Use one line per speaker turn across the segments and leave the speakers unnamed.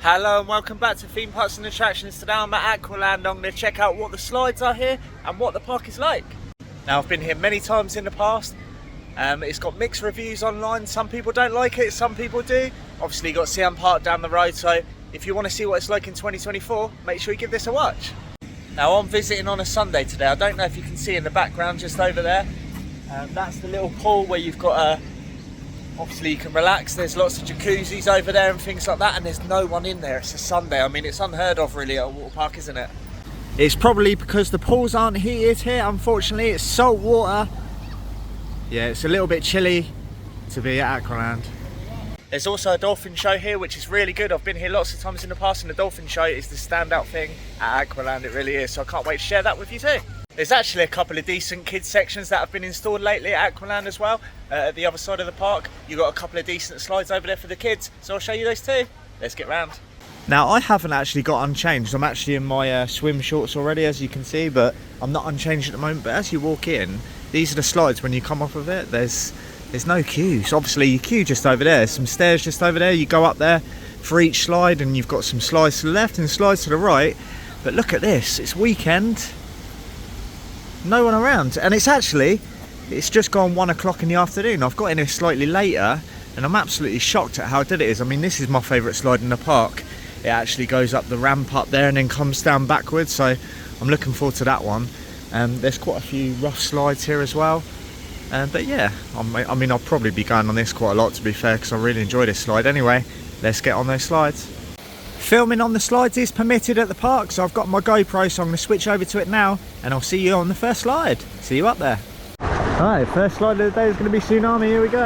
Hello and welcome back to Theme Parks and Attractions. Today I'm at Aqualand. I'm going to check out what the slides are here and what the park is like. Now, I've been here many times in the past. It's got mixed reviews online. Some people don't like it, some people do. Obviously you've got Siam Park down the road, so if you want to see what it's like in 2024, make sure you give this a watch. Now, I'm visiting on a Sunday today. I don't know if you can see in the background just over there. That's the little pool where you've got obviously you can relax. There's lots of jacuzzis over there and things like that, and there's no one in there. It's a Sunday. I mean, it's unheard of really at a water park, isn't it? It's probably because the pools aren't heated here, unfortunately. It's salt water. Yeah, it's a little bit chilly to be at Aqualand. There's also a dolphin show here, which is really good. I've been here lots of times in the past, and the dolphin show is the standout thing at Aqualand. It really is, so I can't wait to share that with you too. There's actually a couple of decent kids sections that have been installed lately at Aqualand as well. At the other side of the park, you've got a couple of decent slides over there for the kids, so I'll show you those too. Let's get round. Now, I haven't actually got unchanged. I'm actually in my swim shorts already, as you can see, but I'm not unchanged at the moment. But as you walk in, these are the slides. When you come off of it, there's no queues. Obviously, your queue just over there. Some stairs just over there. You go up there for each slide, and you've got some slides to the left and slides to the right. But look at this. It's weekend. No one around, and it's just gone 1 o'clock in the afternoon. I've got in here slightly later, and I'm absolutely shocked at how good it is. I mean, this is my favourite slide in the park. It actually goes up the ramp up there and then comes down backwards, so I'm looking forward to that one. There's quite a few rough slides here as well, but yeah, I mean, I'll probably be going on this quite a lot, to be fair, because I really enjoy this slide. Anyway, let's get on those slides. Filming on the slides is permitted at the park, so I've got my GoPro, so I'm going to switch over to it now, and I'll see you on the first slide. See you up there. Alright, first slide of the day is going to be Tsunami. Here we go.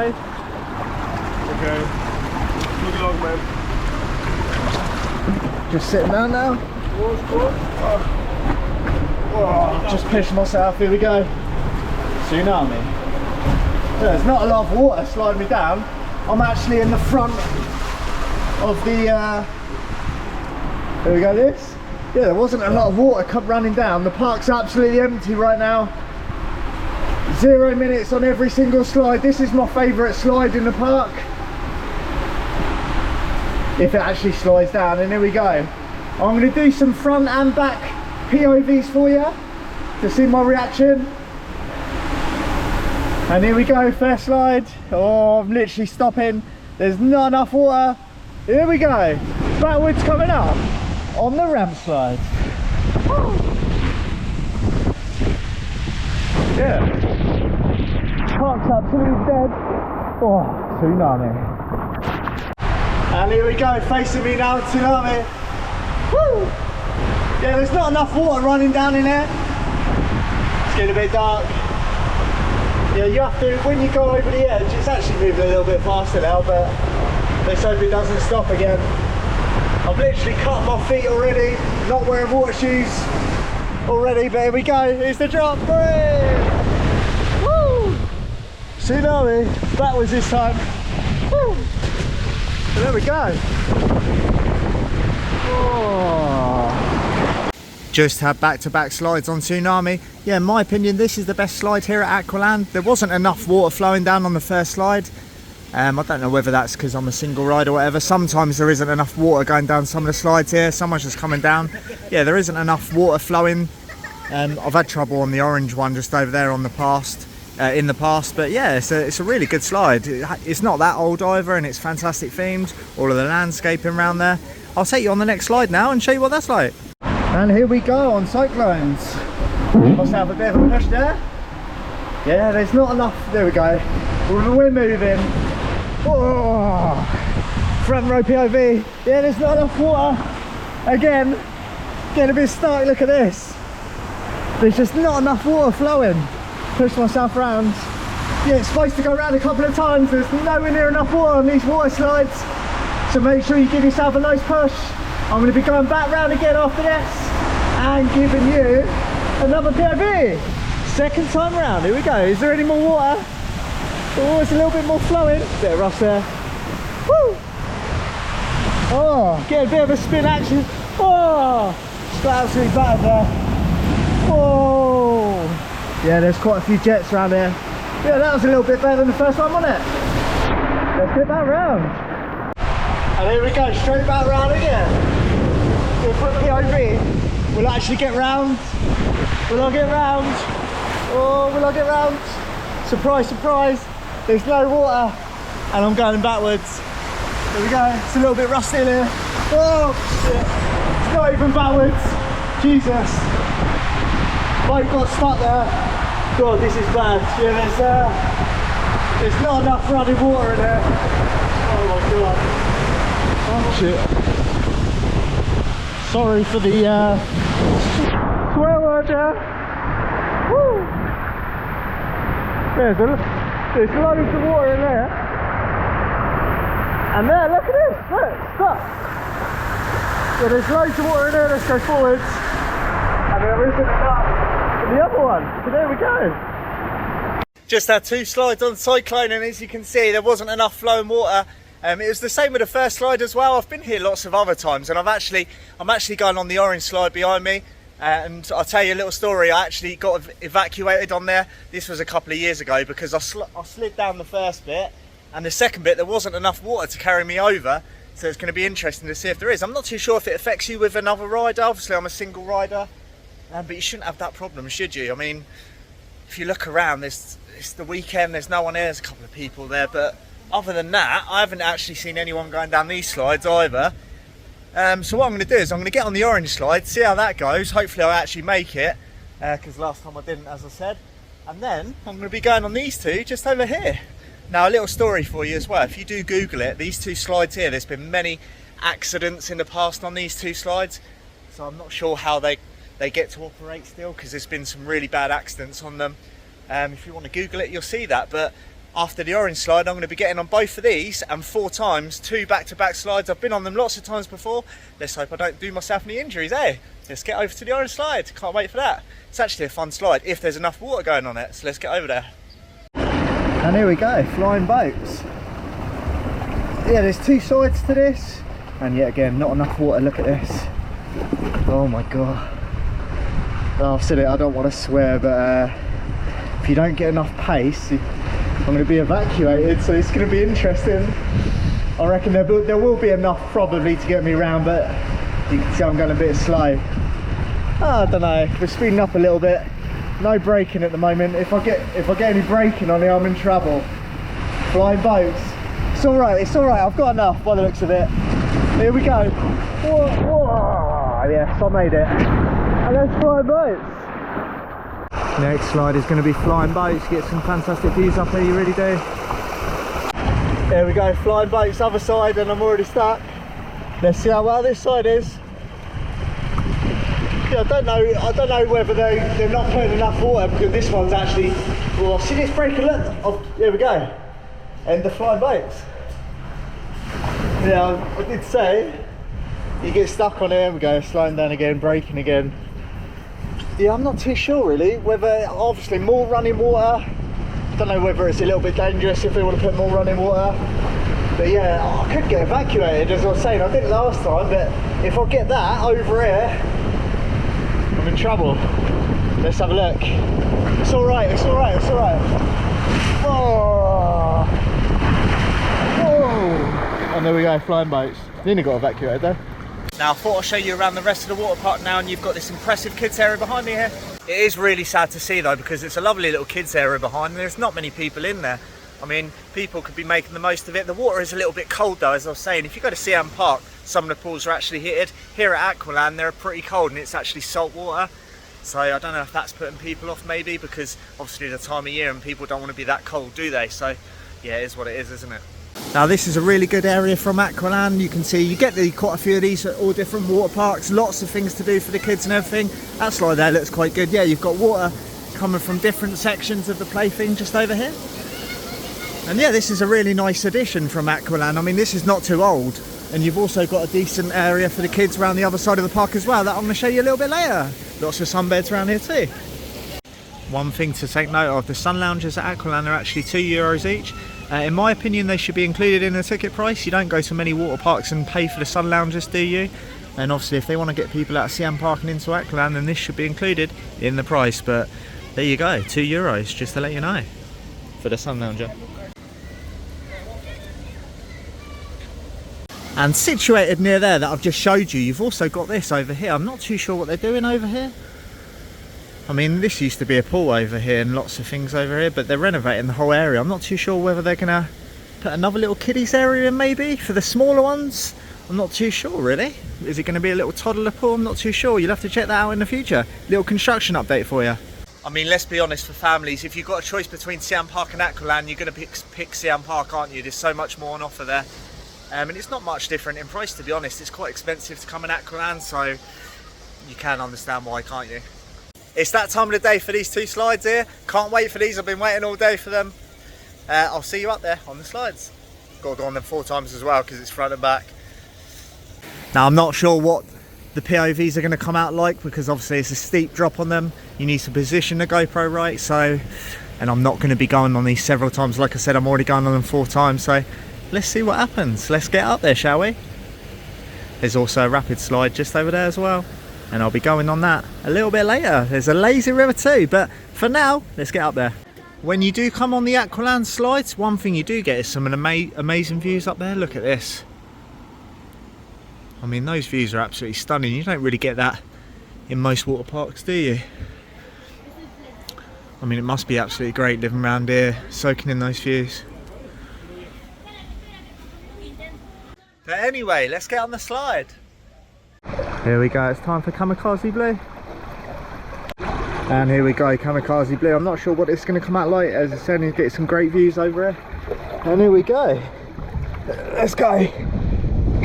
Okay. Look along, man.
Just sitting down now. Oh, just pushed myself. Here we go. Tsunami. There's not a lot of water sliding me down. I'm actually in the front of the there we go, this. Yeah, there wasn't a lot of water running down. The park's absolutely empty right now. 0 minutes on every single slide. This is my favourite slide in the park. If it actually slides down, and here we go. I'm going to do some front and back POVs for you to see my reaction. And here we go, first slide. Oh, I'm literally stopping. There's not enough water. Here we go. Backwards coming up on the ramp slide. Yeah. Park's absolutely dead. Oh, Tsunami. And here we go, facing me now, Tsunami. Woo! Yeah, there's not enough water running down in there. It's getting a bit dark. Yeah, you have to, when you go over the edge, it's actually moving a little bit faster now, but let's hope it doesn't stop again. I've literally cut my feet already, not wearing water shoes already, but here we go, here's the drop. Woo! Tsunami, backwards this time. Woo! So there we go. Oh. Just had back-to-back slides on Tsunami. Yeah, in my opinion, this is the best slide here at Aqualand. There wasn't enough water flowing down on the first slide. I don't know whether that's because I'm a single ride or whatever. Sometimes there isn't enough water going down some of the slides here. Someone's just coming down. Yeah, there isn't enough water flowing. I've had trouble on the orange one just over there on the in the past, but yeah, it's a really good slide. It's not that old either, and it's fantastic themed. All of the landscaping around there. I'll take you on the next slide now and show you what that's like. And here we go on Cyclones. Must have a bit of a push there. Yeah, there's not enough. There we go. We're moving. Oh, front row POV. Yeah, there's not enough water. Again, getting a bit stuck. Look at this. There's just not enough water flowing. Push myself around. Yeah, it's supposed to go around a couple of times. There's nowhere near enough water on these water slides. So make sure you give yourself a nice push. I'm going to be going back round again after this and giving you another POV. Second time round. Here we go. Is there any more water? Oh, it's a little bit more flowing. Bit of rush there. Woo! Oh, get a bit of a spin action. Oh, just got absolutely battered there. Oh, yeah, there's quite a few jets around here. Yeah, that was a little bit better than the first one, wasn't it? Let's get that round. And here we go, straight back round again. If we're POV, we'll actually get round. Will I get round? Oh, will I get round? Surprise, surprise. There's no water. And I'm going backwards. There we go. It's a little bit rusty in here. Oh, shit. It's not even backwards. Jesus. Boat got stuck there. God, this is bad. Yeah, there's not enough running water in there. Oh my God. Oh shit. Sorry for the swear word there. Woo. There's loads of water in there. And there, look at this. Look, stop. So there's loads of water in there. Let's go forwards. And there isn't enough in the other one. So there we go. Just had 2 slides on Cyclone, and as you can see, there wasn't enough flowing water. It was the same with the first slide as well. I've been here lots of other times, and I'm actually going on the orange slide behind me. And I'll tell you a little story. I actually got evacuated on there. This was a couple of years ago because I slid down the first bit, and the second bit there wasn't enough water to carry me over. So it's going to be interesting to see if there is. I'm not too sure if it affects you with another rider. Obviously I'm a single rider, but you shouldn't have that problem, should you? I mean, if you look around, it's the weekend, there's no one there, there's a couple of people there, but other than that, I haven't actually seen anyone going down these slides either. So what I'm going to do is I'm going to get on the orange slide, see how that goes. Hopefully I'll actually make it, because last time I didn't, as I said. And then I'm going to be going on these 2 just over here. Now, a little story for you as well. If you do Google it, these 2 slides here, there's been many accidents in the past on these 2 slides. So I'm not sure how they get to operate still, because there's been some really bad accidents on them. If you want to Google it, you'll see that. But after the orange slide, I'm going to be getting on both of these, and 4 times, 2 back-to-back slides. I've been on them lots of times before. Let's hope I don't do myself any injuries, eh? Let's get over to the orange slide. Can't wait for that. It's actually a fun slide if there's enough water going on it. So let's get over there. And here we go, flying boats. Yeah, there's 2 sides to this, and yet again, not enough water. Look at this. Oh my God. Oh, I've said it, I don't want to swear, but if you don't get enough pace, I'm going to be evacuated, so it's going to be interesting. I reckon there will be enough probably to get me round, but you can see I'm going a bit slow. Oh, I don't know, we're speeding up a little bit. No braking at the moment. If I get any braking on it, I'm in trouble. Flying boats. It's alright, I've got enough by the looks of it. Here we go. Whoa, whoa. Yes, I made it. And there's flying boats. Next slide is going to be flying boats. Get some fantastic views up here, you really do. There we go, flying boats, other side, and I'm already stuck. Let's see how well this side is. Yeah, I don't know whether they're not putting enough water, because this one's actually, well, see this breaker, look, oh, here we go. And the flying boats. Yeah, I did say, you get stuck on it, there we go, slowing down again, braking again. Yeah, I'm not too sure really, whether, obviously more running water. I don't know whether it's a little bit dangerous if they want to put more running water. But yeah, I could get evacuated, as I was saying. I didn't last time, but if I get that over here, I'm in trouble. Let's have a look. It's alright, it's alright, it's alright. Oh. Oh. And there we go, flying boats. Nearly got evacuated though. Now I thought I'd show you around the rest of the water park now, and you've got this impressive kids area behind me here. It is really sad to see though, because it's a lovely little kids area behind, and there's not many people in there. I mean, people could be making the most of it. The water is a little bit cold though, as I was saying. If you go to Siam Park, some of the pools are actually heated. Here at Aqualand, they're pretty cold, and it's actually salt water. So I don't know if that's putting people off maybe, because obviously the time of year and people don't want to be that cold, do they? So yeah, it is what it is, isn't it? Now this is a really good area from Aqualand. You can see you get quite a few of these at all different water parks. Lots of things to do for the kids and everything. That slide there looks quite good. Yeah, you've got water coming from different sections of the plaything just over here. And yeah, this is a really nice addition from Aqualand. I mean, this is not too old. And you've also got a decent area for the kids around the other side of the park as well, that I'm going to show you a little bit later. Lots of sunbeds around here too. One thing to take note of, the sun lounges at Aqualand are actually €2 each. In my opinion, they should be included in the ticket price. You don't go to many water parks and pay for the sun lounges, do you? And obviously if they want to get people out of Siam Park and into Aqualand, then this should be included in the price. But there you go, €2, just to let you know, for the sun lounger. And situated near there that I've just showed you, you've also got this over here. I'm not too sure what they're doing over here. I mean, this used to be a pool over here and lots of things over here, but they're renovating the whole area. I'm not too sure whether they're gonna put another little kiddies area in maybe for the smaller ones. I'm not too sure really. Is it gonna be a little toddler pool? I'm not too sure. You'll have to check that out in the future. Little construction update for you. I mean, let's be honest, for families, if you've got a choice between Siam Park and Aqualand, you're gonna pick Siam Park, aren't you? There's so much more on offer there. And it's not much different in price, to be honest. It's quite expensive to come in Aqualand, so you can understand why, can't you? It's that time of the day for these two slides here. Can't wait for these. I've been waiting all day for them. I'll see you up there on the slides. Got to go on them 4 times as well because it's front and back. Now, I'm not sure what the POVs are going to come out like because obviously it's a steep drop on them. You need to position the GoPro right. So, and I'm not going to be going on these several times. Like I said, I'm already going on them 4 times. So let's see what happens. Let's get up there, shall we? There's also a rapid slide just over there as well. And I'll be going on that a little bit later. There's a lazy river too, but for now, let's get up there. When you do come on the Aqualand slides, one thing you do get is some amazing views up there. Look at this. I mean, those views are absolutely stunning. You don't really get that in most water parks, do you? I mean, it must be absolutely great living around here, soaking in those views. But anyway, let's get on the slide. Here we go, it's time for Kamakazi Blue. And here we go, Kamakazi Blue. I'm not sure what it's going to come out like, as I said, you get some great views over here. And here we go. Let's go.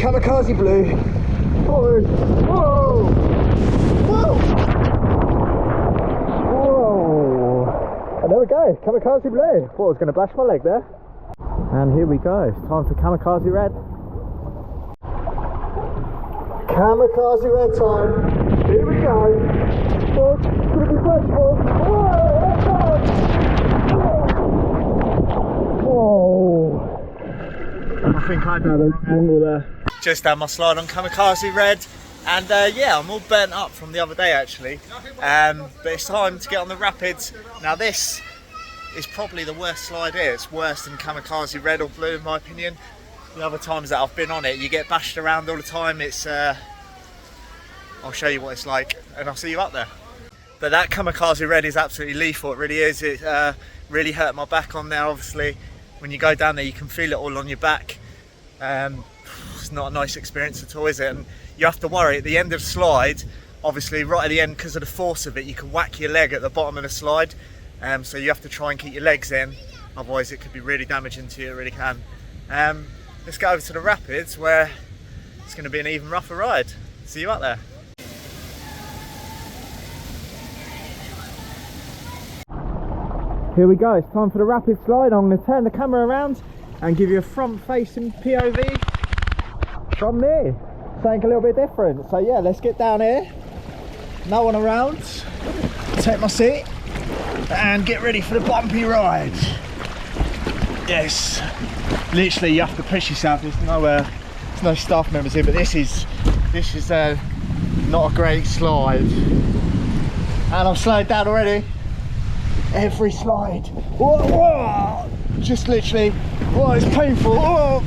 Kamakazi Blue. Whoa! Whoa! Whoa! Whoa! And there we go, Kamakazi Blue. Thought I was going to bash my leg there. And here we go, it's time for Kamakazi Red. Kamakazi Red time. Here we go. Oh, it's gonna be beautiful. Whoa! I think I done an angle there. Just had my slide on Kamakazi Red, and yeah, I'm all burnt up from the other day actually. But it's time to get on the rapids. Now this is probably the worst slide here. It's worse than Kamakazi Red or Blue in my opinion. The other times that I've been on it, you get bashed around all the time. It's I'll show you what it's like and I'll see you up there. But that Kamakazi Red is absolutely lethal, it really is. It really hurt my back on there. Obviously when you go down there you can feel it all on your back. It's not a nice experience at all, is it? And you have to worry at the end of the slide, obviously right at the end, because of the force of it, you can whack your leg at the bottom of the slide. So you have to try and keep your legs in, otherwise it could be really damaging to you, it really can. Let's go over to the rapids where it's going to be an even rougher ride. See you up there. Here we go, it's time for the rapid slide. I'm going to turn the camera around and give you a front facing POV from me. Something a little bit different. So yeah, let's get down here. No one around. Take my seat and get ready for the bumpy ride. Yes. Literally you have to push yourself. There's no staff members here, but this is not a great slide. And I've slowed down already. Every slide. Whoa, whoa. Just literally, whoa, it's painful. Whoa.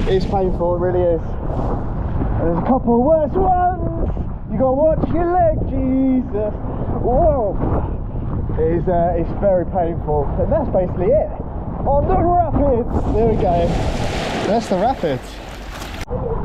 It's painful, it really is. And there's a couple of worse ones. You gotta watch your leg, Jesus. Whoa. It's very painful. And that's basically it. On the rapids. There we go. That's the rapids.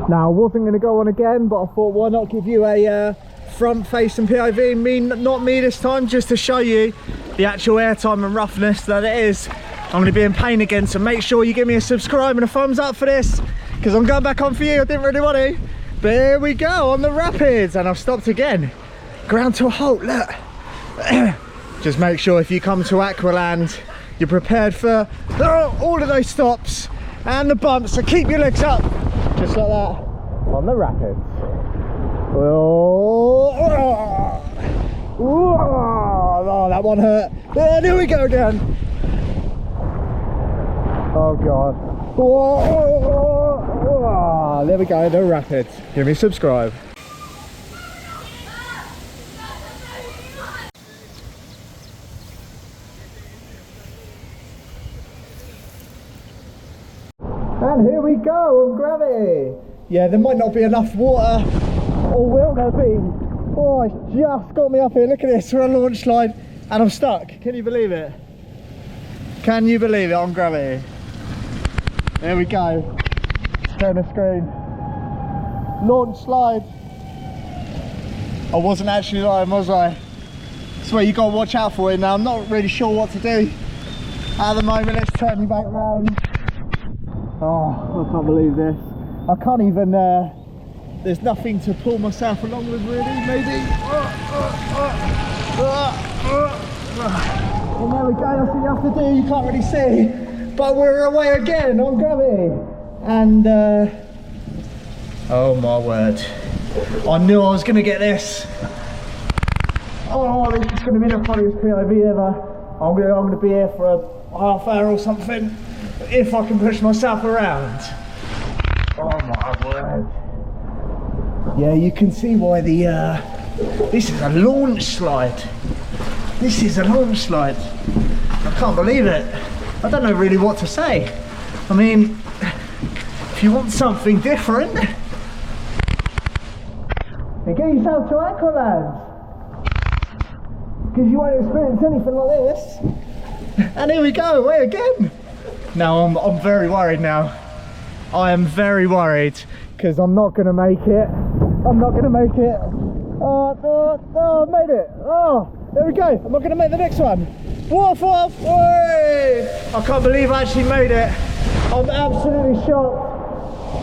Now I wasn't going to go on again, but I thought why not give you a front facing POV, not me this time, just to show you the actual airtime and roughness that it is. I'm going to be in pain again, so make sure you give me a subscribe and a thumbs up for this, because I'm going back on for you. I didn't really want to, but here we go on the rapids, and I've stopped again. Ground to a halt, look. Just make sure if you come to Aqualand, you're prepared for all of those stops and the bumps, so keep your legs up, just like that, on the rapids. Oh, that one hurt. And here we go again. Oh God. There we go, the rapids. Give me a subscribe. And here we go on gravity. Yeah, there might not be enough water, or will there be? Oh, it's just got me up here. Look at this, we're on a launch slide and I'm stuck. Can you believe it? Can you believe it on gravity? There we go. Turn the screen. Launch slide. I wasn't actually lying, was I? That's where you gotta watch out for it now. I'm not really sure what to do at the moment. Let's turn you back round. Oh, I can't believe this. I can't even, there's nothing to pull myself along with really, maybe. And there we go, that's what you have to do, you can't really see. But we're away again on gravity. And, oh my word. I knew I was gonna get this. Oh, this is gonna be the funniest POV ever. I'm gonna be here for a half hour or something, if I can push myself around. Oh my word. Yeah, you can see why the, this is a launch slide. This is a launch slide. I can't believe it. I don't know really what to say. I mean, if you want something different, then get yourself to Aqualand. Because you won't experience anything like this. And here we go, away again. Now I'm very worried now. I am very worried because I'm not going to make it. I'm not going to make it. Oh, I made it. Oh, there we go. Am I going to make the next one? Waterfall! I can't believe I actually made it. I'm absolutely shocked.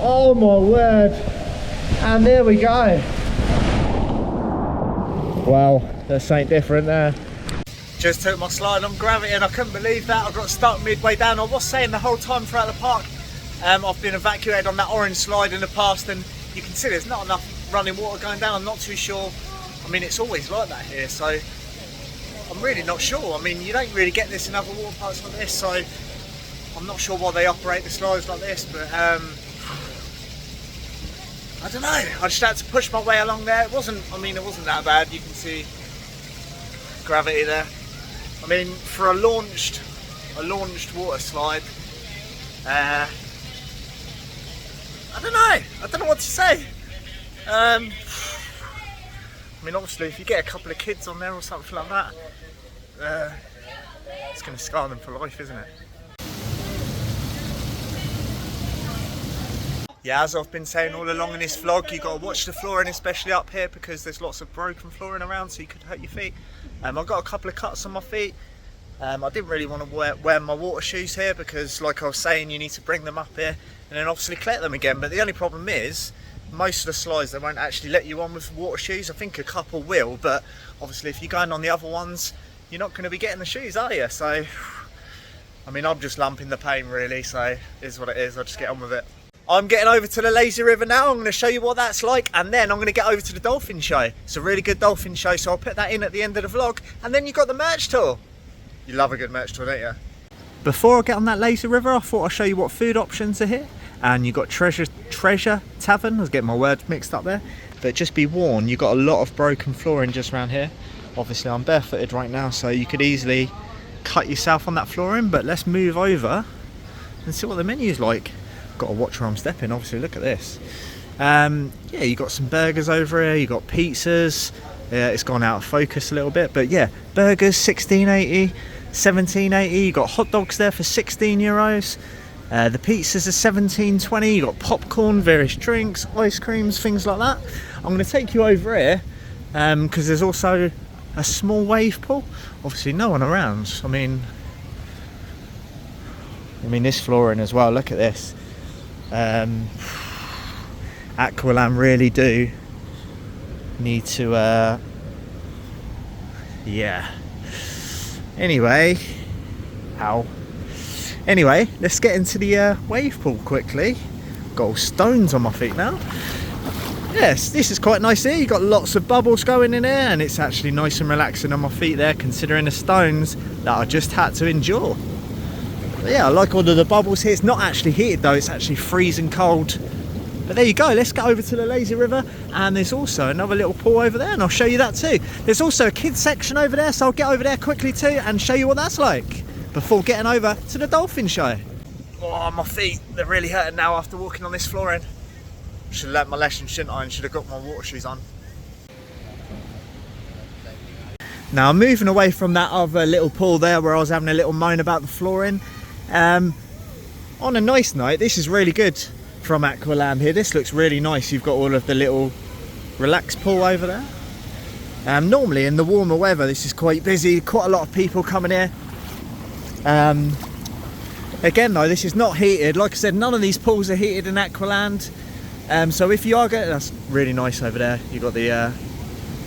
Oh my word. And there we go. Wow, there's something different there. Just took my slide on gravity and I couldn't believe that. I got stuck midway down. I was saying the whole time throughout the park, I've been evacuated on that orange slide in the past and you can see there's not enough running water going down. I'm not too sure. I mean, it's always like that here, so I'm really not sure. I mean, you don't really get this in other water parks like this, so I'm not sure why they operate the slides like this, but I don't know. I just had to push my way along there. It wasn't that bad. You can see gravity there. I mean, for a launched water slide, I don't know what to say. I mean, obviously if you get a couple of kids on there or something like that, it's going to scar them for life, isn't it? Yeah, as I've been saying all along in this vlog, you've got to watch the flooring, especially up here, because there's lots of broken flooring around, so you could hurt your feet. I've got a couple of cuts on my feet. I didn't really want to wear my water shoes here because, like I was saying, you need to bring them up here and then obviously collect them again. But the only problem is, most of the slides, they won't actually let you on with water shoes. I think a couple will, but obviously if you're going on the other ones, you're not going to be getting the shoes, are you? So, I mean, I'm just lumping the pain really, so it is what it is. I'll just get on with it. I'm getting over to the lazy river now. I'm going to show you what that's like, and then I'm going to get over to the dolphin show. It's a really good dolphin show, so I'll put that in at the end of the vlog. And then you've got the merch tour. You love a good merch tour, don't you? Before I get on that lazy river, I thought I'd show you what food options are here. And you've got Treasure Tavern. I was getting my words mixed up there. But just be warned, you've got a lot of broken flooring just around here. Obviously I'm barefooted right now, so you could easily cut yourself on that flooring. But let's move over and see what the menu's like. Got to watch where I'm stepping, obviously. Look at this. Yeah, you got some burgers over here, you got pizzas. It's gone out of focus a little bit, but yeah, burgers $16.80, $17.80. You got hot dogs there for €16. The pizzas are $17.20. You got popcorn, various drinks, ice creams, things like that. I'm going to take you over here because there's also a small wave pool. Obviously no one around. I mean this flooring as well. Look at this. Aqualand really do need to yeah, anyway, let's get into the wave pool quickly. Got all stones on my feet now. Yes, this is quite nice here. You've got lots of bubbles going in here, and it's actually nice and relaxing on my feet there, considering the stones that I just had to endure. But yeah, I like all of the bubbles here. It's not actually heated though, it's actually freezing cold. But there you go, let's get over to the lazy river, and there's also another little pool over there, and I'll show you that too. There's also a kids section over there, so I'll get over there quickly too and show you what that's like before getting over to the dolphin show. Oh, my feet, they're really hurting now after walking on this flooring. Should have learnt my lesson, shouldn't I? And should have got my water shoes on. Now I'm moving away from that other little pool there where I was having a little moan about the flooring. On a nice night, this is really good from Aqualand here. This looks really nice. You've got all of the little relaxed pool over there. Normally in the warmer weather this is quite busy, quite a lot of people coming here. Again though, this is not heated. Like I said, none of these pools are heated in Aqualand. So if you are going, that's really nice over there. You've got the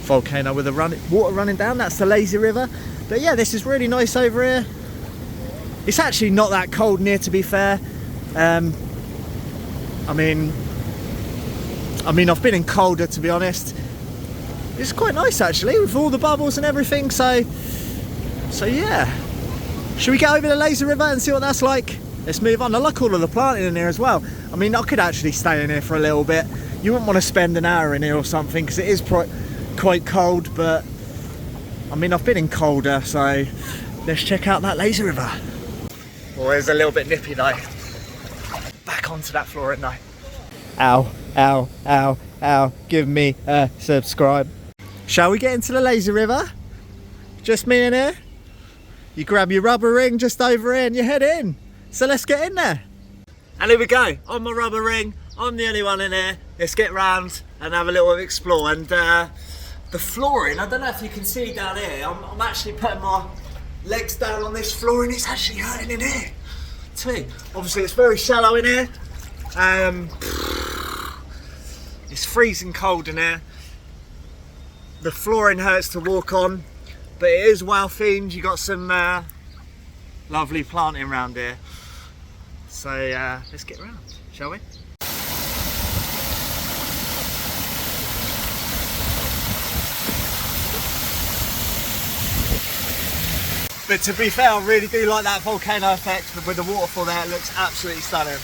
volcano with the water running down. That's the lazy river. But yeah, this is really nice over here. It's actually not that cold in here, to be fair. I mean I've been in colder, to be honest. It's quite nice actually, with all the bubbles and everything. So yeah, should we get over the lazy river and see what that's like? Let's move on. I like all of the planting in here as well. I mean, I could actually stay in here for a little bit. You wouldn't want to spend an hour in here or something because it is quite cold, but I mean, I've been in colder, so let's check out that lazy river. Well, it's a little bit nippy though. Back onto that floor at night. Ow, ow, ow, ow. Give me a subscribe. Shall we get into the lazy river? Just me in here? You grab your rubber ring just over here and you head in. So let's get in there. And here we go, on my rubber ring. I'm the only one in here. Let's get round and have a little explore. And the flooring, I don't know if you can see down here, I'm actually putting my legs down on this floor and it's actually hurting in here too. Obviously it's very shallow in here. It's freezing cold in here. The flooring hurts to walk on, but it is well themed. You got some lovely planting around here. So let's get around, shall we? But to be fair, I really do like that volcano effect with the waterfall there. It looks absolutely stunning.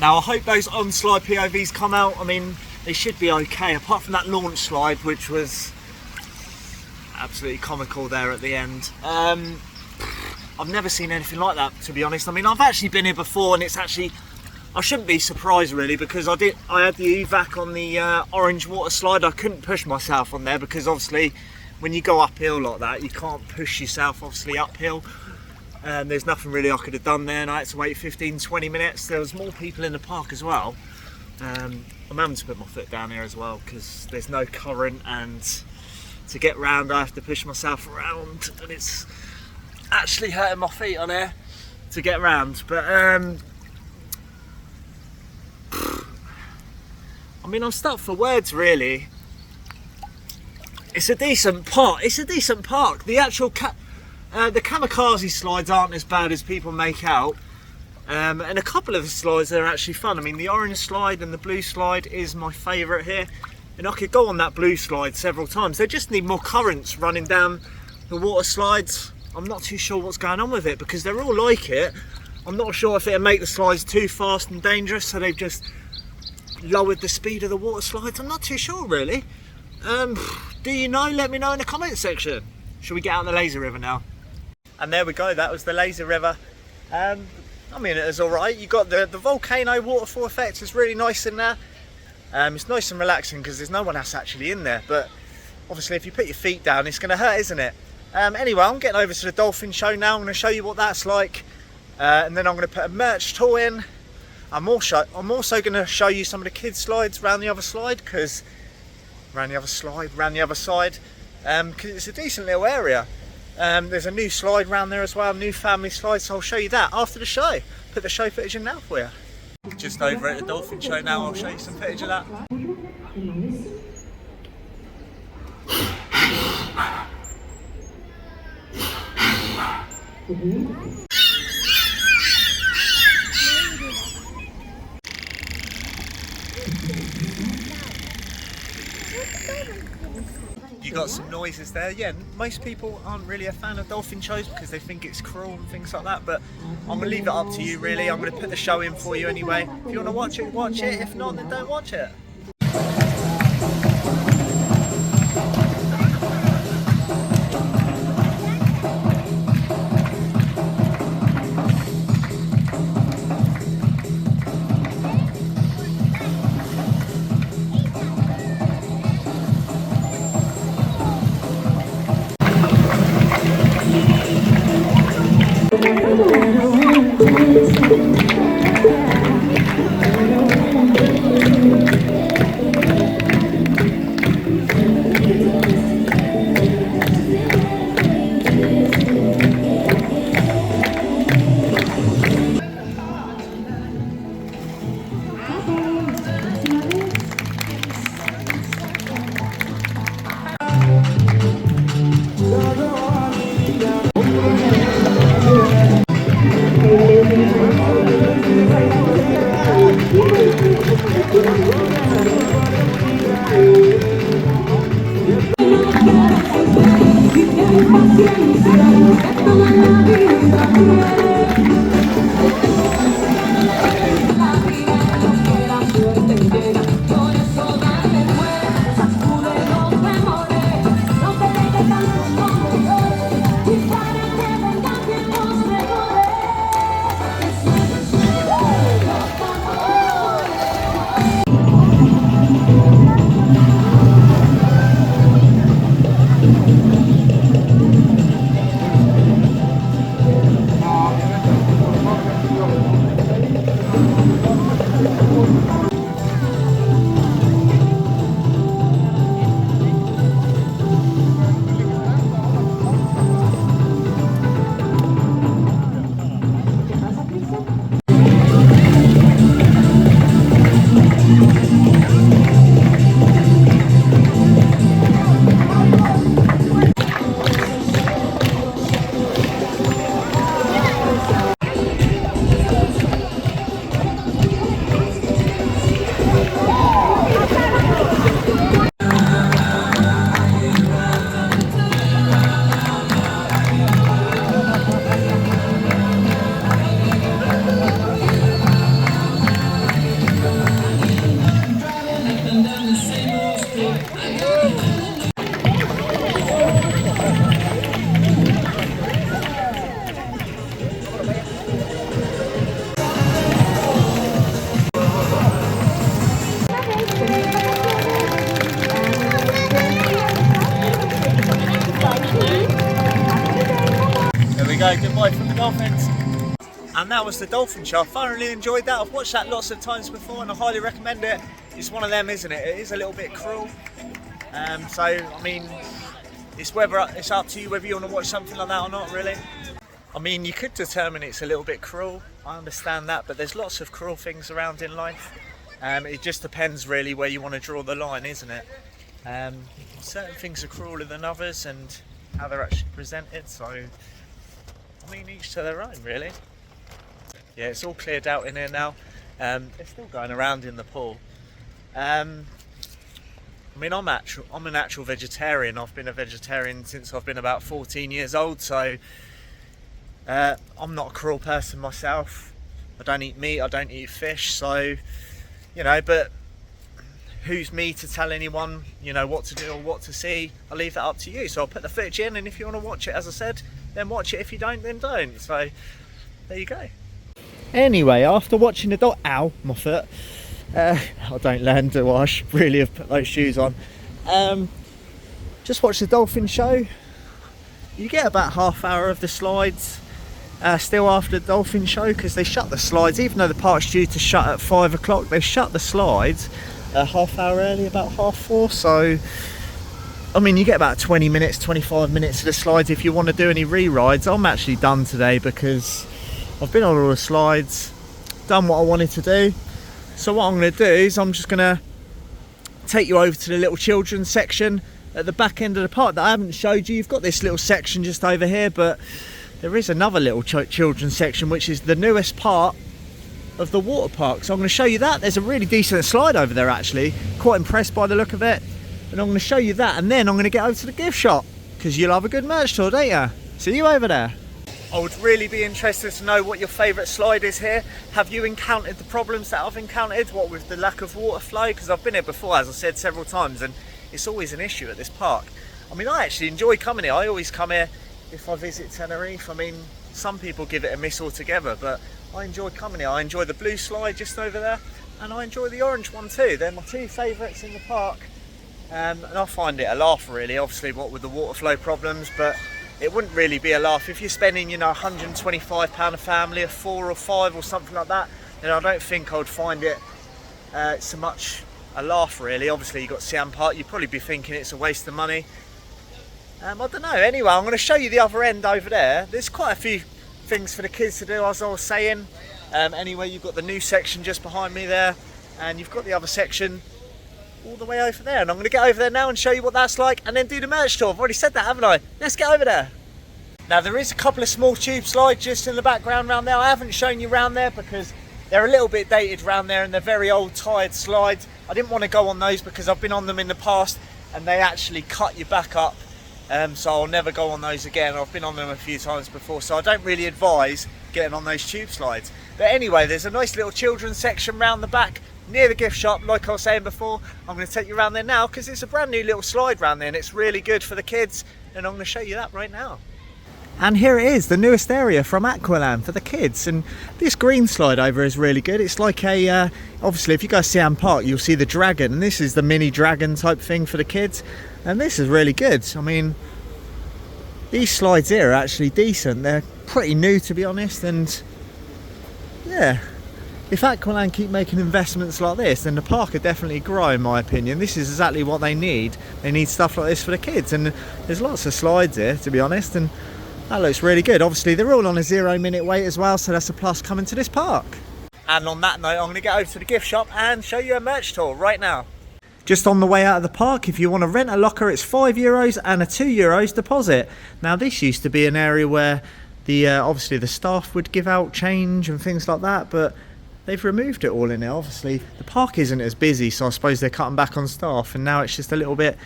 Now I hope those on-slide POVs come out. I mean, they should be okay, apart from that launch slide, which was absolutely comical there at the end. I've never seen anything like that, to be honest. I mean, I've actually been here before and it's actually, I shouldn't be surprised really, because I had the evac on the orange water slide. I couldn't push myself on there because obviously when you go uphill like that, you can't push yourself obviously uphill. And there's nothing really I could have done there, and I had to wait 15-20 minutes. There was more people in the park as well. I'm having to put my foot down here as well because there's no current, and to get round I have to push myself around, and it's actually hurting my feet on here to get round. But I mean, I'm stuck for words really. It's a decent park. It's a decent park. The actual the Kamakazi slides aren't as bad as people make out, and a couple of the slides are actually fun. I mean, the orange slide and the blue slide is my favourite here, and I could go on that blue slide several times. They just need more currents running down the water slides. I'm not too sure what's going on with it because they're all like it. I'm not sure if it'll make the slides too fast and dangerous, so they've just lowered the speed of the water slides. I'm not too sure really. Do you know? Let me know in the comment section. Should we get out on the lazy river now? And there we go, that was the lazy river. I mean, it was alright. You got the volcano waterfall effect. It's really nice in there. It's nice and relaxing because there's no one else actually in there, but obviously if you put your feet down it's going to hurt, isn't it? Anyway, I'm getting over to the Dolphin show now. I'm going to show you what that's like, and then I'm going to put a merch tour in. I'm also going to show you some of the kids slides around the other slide, because around the other side, because it's a decent little area. There's a new slide around there as well, new family slide, so I'll show you that after the show. Put the show footage in now for you. Just over at the Dolphin show now, I'll show you some footage of that. You got some noises there. Yeah, most people aren't really a fan of dolphin shows because they think it's cruel and things like that, but I'm gonna leave it up to you really. I'm gonna put the show in for you anyway. If you want to watch it, watch it. If not, then don't watch it. There we go, goodbye from the Dolphins. And that was the Dolphin show. I thoroughly enjoyed that. I've watched that lots of times before and I highly recommend it. It's one of them, isn't it? It is a little bit cruel. So, I mean, it's up to you whether you want to watch something like that or not, really. I mean, you could determine it's a little bit cruel. I understand that, but there's lots of cruel things around in life. It just depends really where you want to draw the line, isn't it? Certain things are crueler than others and how they're actually presented, so I mean, each to their own, really. Yeah, it's all cleared out in here now. They're still going around in the pool. I mean, I'm an actual vegetarian. I've been a vegetarian since I've been about 14 years old, so I'm not a cruel person myself. I don't eat meat, I don't eat fish, so, you know, but who's me to tell anyone, you know, what to do or what to see? I'll leave that up to you. So I'll put the footage in, and if you want to watch it, as I said, then watch it. If you don't, then don't. So there you go. Anyway, after watching the ow, my foot. I don't learn, do I? I should really have put those shoes on. Just watch the Dolphin show. You get about half hour of the slides still after the Dolphin show, because they shut the slides, even though the park's due to shut at 5 o'clock, they shut the slides half hour early, about 4:30. So I mean, you get about 20 minutes, 25 minutes of the slides if you want to do any re-rides. I'm actually done today because I've been on all the slides, done what I wanted to do. So what I'm going to do is I'm just going to take you over to the little children's section at the back end of the park that I haven't showed you. You've got this little section just over here, but there is another little children's section which is the newest part of the water park. So I'm going to show you that. There's a really decent slide over there actually. Quite impressed by the look of it. And I'm going to show you that, and then I'm going to get over to the gift shop because you'll have a good merch tour, don't you? See you over there. I would really be interested to know what your favourite slide is here. Have you encountered the problems that I've encountered? What with the lack of water flow? Because I've been here before, as I said several times, and it's always an issue at this park. I mean, I actually enjoy coming here. I always come here if I visit Tenerife. I mean, some people give it a miss altogether, but I enjoy coming here. I enjoy the blue slide just over there, and I enjoy the orange one too. They're my two favourites in the park. And I find it a laugh really, obviously what with the water flow problems, but it wouldn't really be a laugh if you're spending, you know, £125 a family, or 4 or 5 or something like that. Then I don't think I would find it so much a laugh really. Obviously you've got Siam Park, you'd probably be thinking it's a waste of money. I don't know. Anyway, I'm going to show you the other end over there. There's quite a few things for the kids to do, as I was saying. Anyway, you've got the new section just behind me there, and you've got the other section all the way over there, and I'm going to get over there now and show you what that's like, and then do the merch tour. I've already said that, haven't I? Let's get over there. Now there is a couple of small tube slides just in the background round there. I haven't shown you round there because they're a little bit dated round there and they're very old tired slides. I didn't want to go on those because I've been on them in the past and they actually cut your back up, so I'll never go on those again. I've been on them a few times before, so I don't really advise getting on those tube slides. But anyway, there's a nice little children's section round the back near the gift shop. Like I was saying before, I'm going to take you around there now because it's a brand new little slide round there and it's really good for the kids, and I'm going to show you that right now. And here it is, the newest area from Aqualand for the kids, and this green slide over is really good. It's like a obviously if you go to Siam Park you'll see the dragon, and this is the mini dragon type thing for the kids, and this is really good. I mean, these slides here are actually decent. They're pretty new, to be honest, and yeah, if Aqualand keep making investments like this, then the park could definitely grow, in my opinion. This is exactly what they need. They need stuff like this for the kids, and there's lots of slides here, to be honest, and that looks really good. Obviously they're all on a 0-minute wait as well, so that's a plus coming to this park. And on that note, I'm going to get over to the gift shop and show you a merch tour right now. Just on the way out of the park, if you want to rent a locker, it's €5 and a €2 deposit. Now this used to be an area where the obviously the staff would give out change and things like that, but they've removed it all in there. Obviously the park isn't as busy, so I suppose they're cutting back on staff, and now it's just a little bit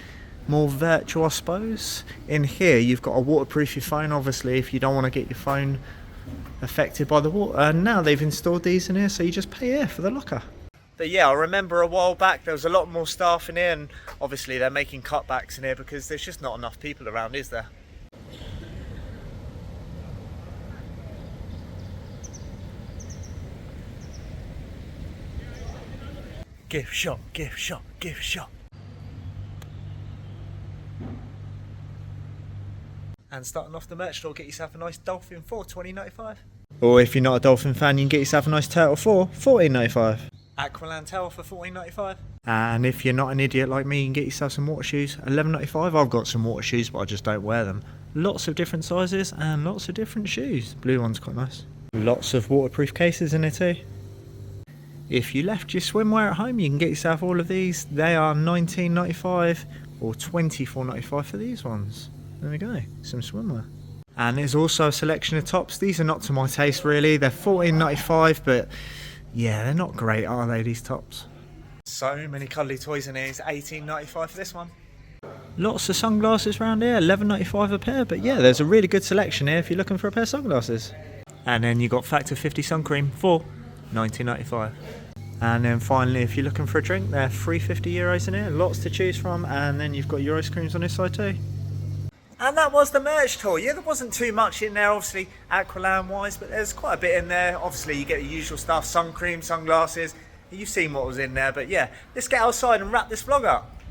more virtual, I suppose. In here you've got to waterproof your phone, obviously, if you don't want to get your phone affected by the water, and now they've installed these in here, so you just pay here for the locker. But yeah, I remember a while back there was a lot more staff in here, and obviously they're making cutbacks in here because there's just not enough people around, is there? Gift shop, gift shop, gift shop. And starting off the merch store, get yourself a nice Dolphin for $20.95. Or if you're not a Dolphin fan, you can get yourself a nice turtle for $14.95. Aqualand towel for $14.95. And if you're not an idiot like me, you can get yourself some water shoes, $11.95. I've got some water shoes, but I just don't wear them. Lots of different sizes and lots of different shoes. Blue one's quite nice. Lots of waterproof cases in it too. If you left your swimwear at home, you can get yourself all of these. They are $19.95 or $24.95 for these ones. There we go, some swimwear. And there's also a selection of tops. These are not to my taste really. They're $14.95, but yeah, they're not great, are they, these tops? So many cuddly toys in here. It's $18.95 for this one. Lots of sunglasses around here, $11.95 a pair, but yeah, there's a really good selection here if you're looking for a pair of sunglasses. And then you got Factor 50 sun cream for $19.95. And then finally, if you're looking for a drink, they're €350 in here, lots to choose from, and then you've got your ice creams on this side too. And that was the merch tour. Yeah, there wasn't too much in there, obviously, Aqualand wise, but there's quite a bit in there. Obviously, you get the usual stuff, sun cream, sunglasses. You've seen what was in there, but yeah, let's get outside and wrap this vlog up.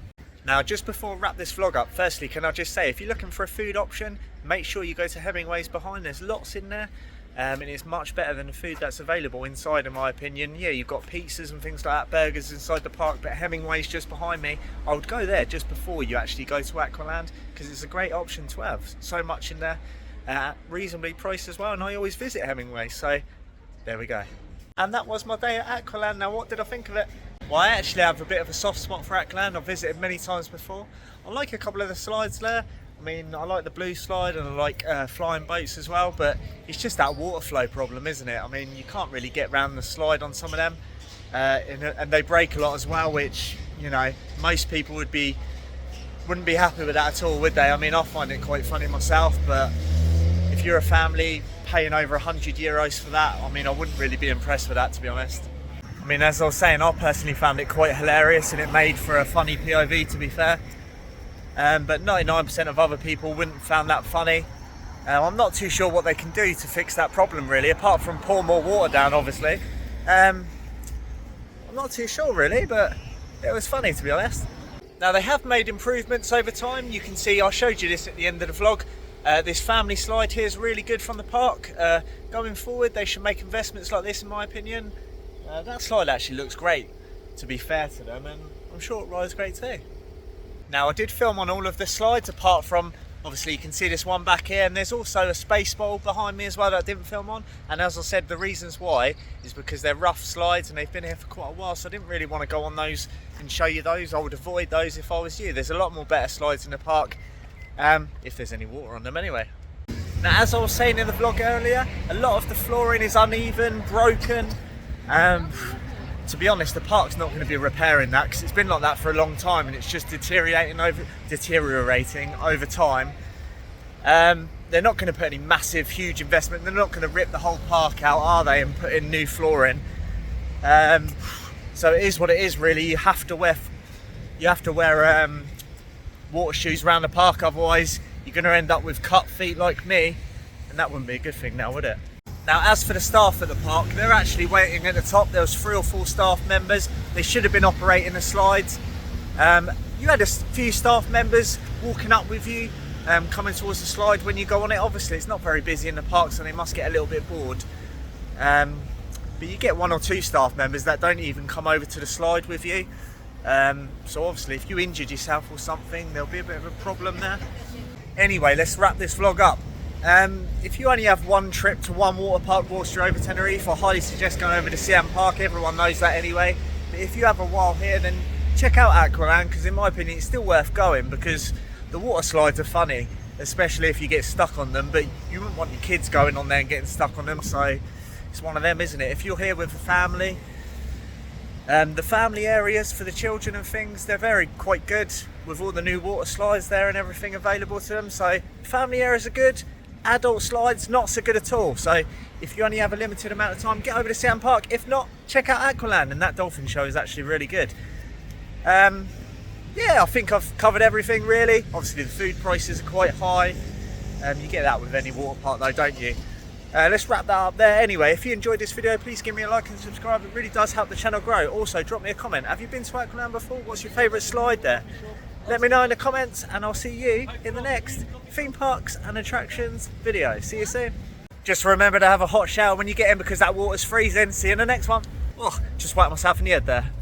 Now, just before I wrap this vlog up, firstly, can I just say, if you're looking for a food option, make sure you go to Hemingway's behind. There's lots in there. And it's much better than the food that's available inside, in my opinion. Yeah, you've got pizzas and things like that, burgers inside the park, but Hemingway's just behind me. I would go there just before you actually go to Aqualand, because it's a great option to have. So much in there, reasonably priced as well, and I always visit Hemingway, so there we go. And that was my day at Aqualand. Now, what did I think of it? Well, I actually have a bit of a soft spot for Aqualand. I've visited many times before. I like a couple of the slides there. I mean, I like the blue slide and I like flying boats as well, but it's just that water flow problem, isn't it? I mean, you can't really get around the slide on some of them, and they break a lot as well, which, you know, most people wouldn't be happy with that at all, would they? I mean, I find it quite funny myself, but if you're a family paying over €100 for that, I mean, I wouldn't really be impressed with that, to be honest. I mean, as I was saying, I personally found it quite hilarious, and it made for a funny POV, to be fair. But 99% of other people wouldn't have found that funny. I'm not too sure what they can do to fix that problem really, apart from pour more water down, obviously. I'm not too sure really, but it was funny, to be honest. Now, they have made improvements over time. You can see, I showed you this at the end of the vlog. This family slide here is really good from the park. Going forward, they should make investments like this, in my opinion. That slide actually looks great, to be fair to them, and I'm sure it rides great too. Now, I did film on all of the slides, apart from, obviously you can see this one back here, and there's also a space bowl behind me as well that I didn't film on. And as I said, the reasons why is because they're rough slides and they've been here for quite a while, so I didn't really want to go on those and show you those. I would avoid those if I was you. There's a lot more better slides in the park, if there's any water on them anyway. Now, as I was saying in the vlog earlier, a lot of the flooring is uneven, broken. To be honest, the park's not going to be repairing that, because it's been like that for a long time and it's just deteriorating over time. They're not going to put any massive, huge investment. They're not going to rip the whole park out, are they, and put in new flooring. So it is what it is, really. You have to wear water shoes around the park, otherwise you're going to end up with cut feet like me, and that wouldn't be a good thing now, would it? Now, as for the staff at the park, they're actually waiting at the top. There was 3 or 4 staff members. They should have been operating the slides. You had a few staff members walking up with you, coming towards the slide when you go on it. Obviously, it's not very busy in the park, so they must get a little bit bored. But you get 1 or 2 staff members that don't even come over to the slide with you. So obviously, if you injured yourself or something, there'll be a bit of a problem there. Anyway, let's wrap this vlog up. If you only have one trip to one water park whilst you're over Tenerife, I highly suggest going over to Siam Park. Everyone knows that anyway. But if you have a while here, then check out Aqualand, because in my opinion it's still worth going, because the water slides are funny, especially if you get stuck on them, but you wouldn't want your kids going on there and getting stuck on them, so it's one of them, isn't it? If you're here with a family, the family areas for the children and things, they're quite good with all the new water slides there and everything available to them, so family areas are good. Adult slides, not so good at all. So if you only have a limited amount of time, get over to Siam Park. If not, check out Aqualand, and that dolphin show is actually really good. Yeah, I think I've covered everything really. Obviously the food prices are quite high. You get that with any water park though, don't you? Let's wrap that up there. Anyway, if you enjoyed this video, please give me a like and subscribe. It really does help the channel grow. Also, drop me a comment. Have you been to Aqualand before? What's your favourite slide there? Let me know in the comments, and I'll see you in the next theme parks and attractions video. See you soon. Just remember to have a hot shower when you get in because that water's freezing. See you in the next one. Oh, just wiped myself in the head there.